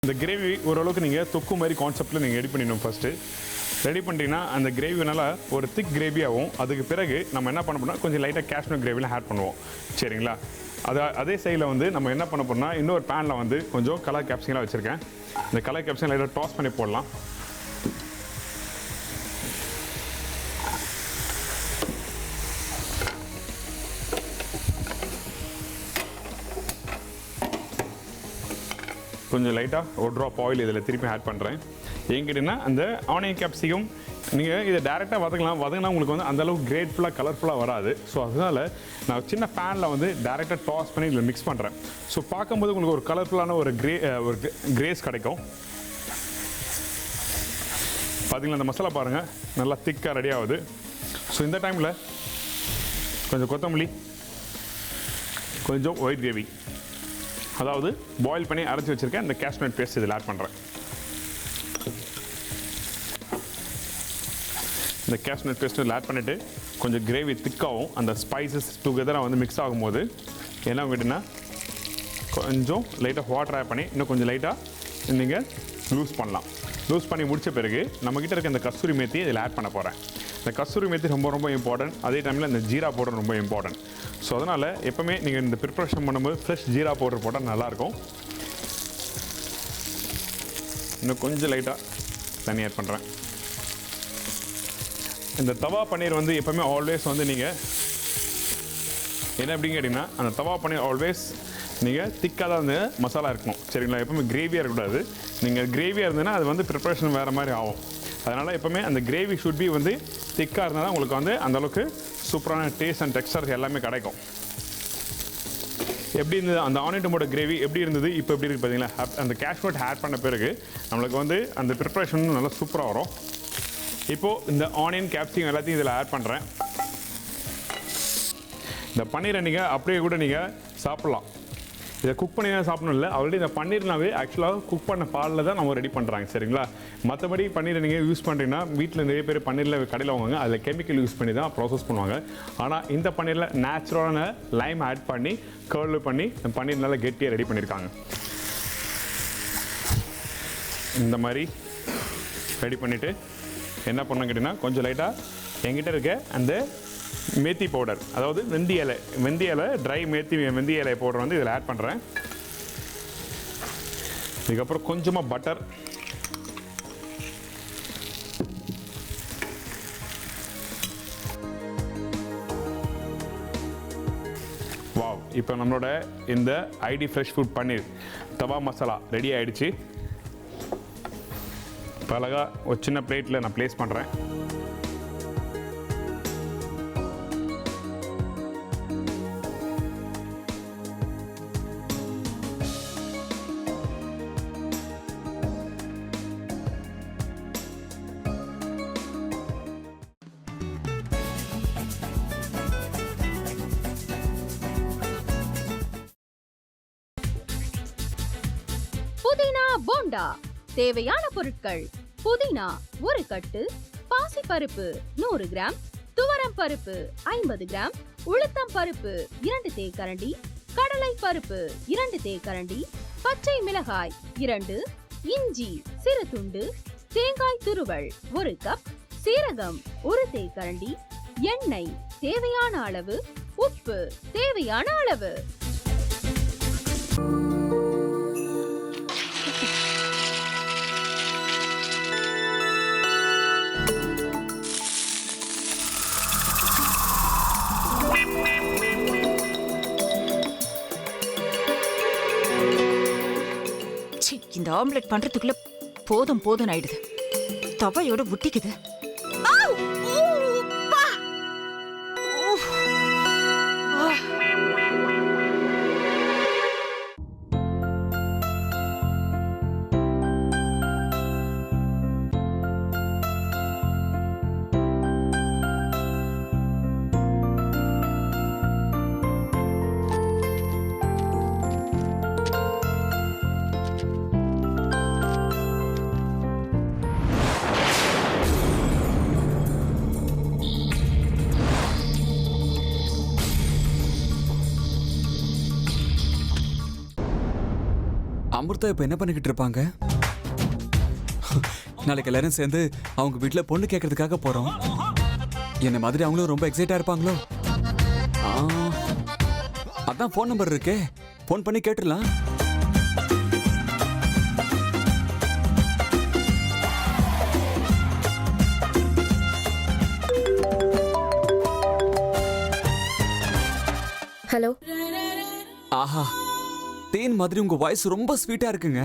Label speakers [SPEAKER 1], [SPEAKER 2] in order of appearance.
[SPEAKER 1] இந்த கிரேவி ஓரளவுக்கு நீங்கள் தொக்கு மாதிரி கான்செப்டில் நீங்கள் ரெடி பண்ணிடணும். ஃபஸ்ட்டு ரெடி பண்ணிட்டீங்கன்னா அந்த கிரேவினால ஒரு திக் கிரேவி ஆகும். அதுக்கு பிறகு நம்ம என்ன பண்ண போனால் கொஞ்சம் லைட்டாக கேஷ்மீர் கிரேவிலாம் ஆட் பண்ணுவோம். சரிங்களா? அதே சைடில் வந்து நம்ம என்ன பண்ண போனால் இன்னொரு பேனில் வந்து கொஞ்சம் கலர் கேப்சிங்கெலாம் வச்சுருக்கேன். இந்த கலர் கேப்சிங் லைட்டாக டாஸ் பண்ணி போடலாம். கொஞ்சம் லைட்டாக ஒரு ட்ராப் ஆயில் இதில் திருப்பி ஆட் பண்ணுறேன். என்கிட்டனா அந்த ஆனியன் கேப்சிகம் நீங்கள் இதை டேரெக்டாக வதங்கினா உங்களுக்கு வந்து அந்தளவுக்கு கிரேட்ஃபுல்லாக கலர்ஃபுல்லாக வராது. ஸோ அதனால் நான் சின்ன பேனில் வந்து டேரெக்டாக டாஸ் பண்ணி இதில் மிக்ஸ் பண்ணுறேன். ஸோ பார்க்கும்போது உங்களுக்கு ஒரு கலர்ஃபுல்லான ஒரு கிரேஸ் கிடைக்கும். பார்த்தீங்களா, அந்த மசாலா பாருங்கள் நல்லா திக்காக ரெடி ஆகுது. ஸோ இந்த டைமில் கொஞ்சம் கொத்தமல்லி, கொஞ்சம் ஒயிட் கிரேவி, அதாவது பாயில் பண்ணி அரைச்சி வச்சுருக்கேன் அந்த கேஷ்மீர் பேஸ்ட் இதில் ஆட் பண்ணுறேன். இந்த கேஷ்மீர் பேஸ்ட் இதில் ஆட் பண்ணிவிட்டு கொஞ்சம் கிரேவி திக்காகவும் அந்த ஸ்பைசஸ் டுகெதராக வந்து மிக்ஸ் ஆகும்போது என்ன விட்டுனா கொஞ்சம் லைட்டாக வாட்டர் ஆட் பண்ணி இன்னும் கொஞ்சம் லைட்டாக நீங்கள் லூஸ் பண்ணலாம். லூஸ் பண்ணி முடித்த பிறகு நம்மக்கிட்ட இருக்க இந்த கஸ்தூரி மேத்தி இதில் ஆட் பண்ண போகிறேன். இந்த கஸ்தூரி மேத்தி ரொம்ப இம்பார்ட்டன்ட். அதே டைமில் இந்த ஜீரா பவுடர் ரொம்ப இம்பார்ட்டன்ட். ஸோ அதனால் எப்போவுமே நீங்கள் இந்த ப்ரிப்ரேஷன் பண்ணும்போது ஃப்ரெஷ் ஜீரா பவுடர் போட்டால் நல்லாயிருக்கும். இன்னும் கொஞ்சம் லைட்டாக தண்ணி ஆட் பண்ணுறேன். இந்த தவா பன்னீர் வந்து எப்போவுமே ஆல்வேஸ் வந்து நீங்கள் என்ன அப்படின்னு கேட்டிங்கன்னா அந்த தவா பன்னீர் ஆல்வேஸ் நீங்கள் திக்காக தான் வந்து மசாலா இருக்கணும். சரிங்களா? எப்போவுமே கிரேவியாக இருக்கக்கூடாது. நீங்கள் கிரேவியாக இருந்ததுன்னா அது வந்து ப்ரிப்ரேஷன் வேறு மாதிரி ஆகும். அதனால் எப்போவுமே அந்த கிரேவி ஷுட் பி வந்து திக்காக இருந்தால் தான் உங்களுக்கு வந்து அந்தளவுக்கு சூப்பரான டேஸ்ட் அண்ட் டெக்ஸ்டர் எல்லாமே கிடைக்கும். எப்படி இருந்தது அந்த ஆனியன் டொமேட்டோ கிரேவி எப்படி இருந்தது, இப்போ எப்படி இருக்குது பார்த்தீங்களா? அந்த கேஷ்மீர் ஆட் பண்ண பிறகு நம்மளுக்கு வந்து அந்த ப்ரிப்ரேஷன் நல்லா சூப்பராக வரும். இப்போது இந்த ஆனியன் கேப்சிகம் எல்லாத்தையும் இதில் ஆட் பண்ணுறேன். இந்த பன்னீரை நீங்கள் அப்படியே கூட நீங்கள் சாப்பிட்லாம். இதை குக் பண்ணி தான் சாப்பிடணும் இல்லை, ஆல்ரெடி இந்த பன்னீர்னாவே ஆக்சுவலாக குக் பண்ண பாலில் தான் நம்ம ரெடி பண்ணுறாங்க. சரிங்களா? மற்றபடி பன்னீரை நீங்கள் யூஸ் பண்ணுறீங்கன்னா வீட்டில் நிறைய பேர் பன்னீரில் கடையில் வாங்குவாங்க, அதில் கெமிக்கல் யூஸ் பண்ணி தான் ப்ராசஸ் பண்ணுவாங்க. ஆனால் இந்த பன்னீரில் நேச்சுரலான லைம் ஆட் பண்ணி கர்ல் பண்ணி பன்னீர் நல்லா கெட்டியாக ரெடி பண்ணியிருக்காங்க. இந்த மாதிரி ரெடி பண்ணிவிட்டு என்ன பண்ண கேட்டிங்கன்னா கொஞ்சம் லைட்டாக என்கிட்ட இருக்க அந்த மேத்தி பவுடர், அதாவது வெந்தி இலை ட்ரை வெந்தி இலை பவுடர் வந்து இதில் ஆட் பண்ணுறேன். இதுக்கப்புறம் கொஞ்சமாக பட்டர், வாவ். இப்போ நம்மளோட இந்த ஐடி ஃப்ரெஷ் ஃபுட் பன்னீர் தவா மசாலா ரெடி ஆகிடுச்சு. இப்போ அழகாக ஒரு சின்ன பிளேட்டில் நான் ப்ளேஸ் பண்ணுறேன்.
[SPEAKER 2] புதினா போண்டா தேவையான பொருட்கள்: புதினா 1 கட்டு, பாசி பருப்பு 100 கிராம், துவரம் பருப்பு 50 கிராம், உளுத்தம் பருப்பு 2 தேக்கரண்டி, கடலை பருப்பு 2 தேக்கரண்டி, பச்சை மிளகாய் 2, இஞ்சி சிறு துண்டு, தேங்காய் துருவல் 1 கப், சீரகம் 1 தேக்கரண்டி, எண்ணெய் தேவையான அளவு, உப்பு தேவையான அளவு.
[SPEAKER 3] இந்த ஆம்லெட் பண்றதுக்குள்ள போதும் ஆயிடுது. தவையோட ஒட்டிக்குது.
[SPEAKER 4] அமிர்தா இப்ப என்ன பண்ணிக்கிட்டு இருப்பாங்க? நாளைக்கு எல்லாரும் சேர்ந்து அவங்க வீட்டுல பொண்ணு கேட்கறதுக்காக போறோம். என்ன மாதிரி அவங்களும் ரொம்ப எக்ஸைட்டா இருப்பாங்களோ? அதான் ஃபோன் நம்பர் இருக்கே, ஃபோன் பண்ணி கேட்டுடலாம்.
[SPEAKER 5] ஹலோ.
[SPEAKER 4] ஆஹா, தேன் மாதிரி உங்க வாய்ஸ் ரொம்ப ஸ்வீட்டா இருக்குங்க.